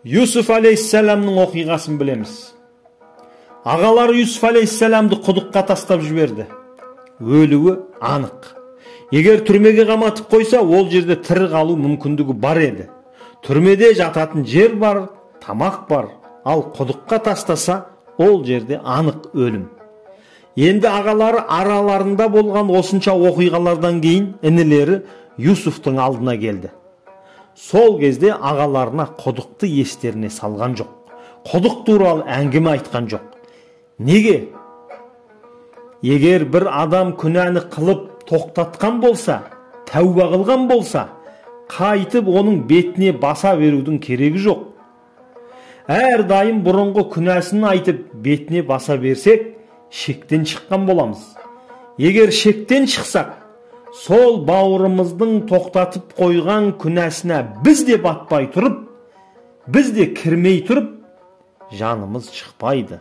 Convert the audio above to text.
Юсуф алейхиссаламның оқиғасын білеміз. Ағалары Юсуф алейхиссаламды құдыққа тастап жіберді. Өлуі анық. Егер түрмеге қаматып қойса, ол жерде тірі қалу мүмкіндігі бар еді. Түрмеде жататын жер бар, тамақ бар. Ал құдыққа тастаса, ол жерде анық өлім. Енді ағалары араларында болған осынша оқиғалардан кейін інілері Юсуфтың алдына келді. Сол кезде ағаларына құдықты естеріне салған жоқ. Құдық туралы әңгіме айтқан жоқ. Неге? Егер бір адам күнәні қылып тоқтатқан болса, тәуба қылған болса, қайтып оның бетіне баса берудің керегі жоқ. Әрдайым бұрынғы күнәсін айтып бетіне баса берсек, шектен шыққан боламыз. Егер шектен шықсақ, сол бауырымыздың тоқтатып қойған күнәсіне біз де батпай тұрып, біз де кірмей тұрып, жанымыз шықпайды.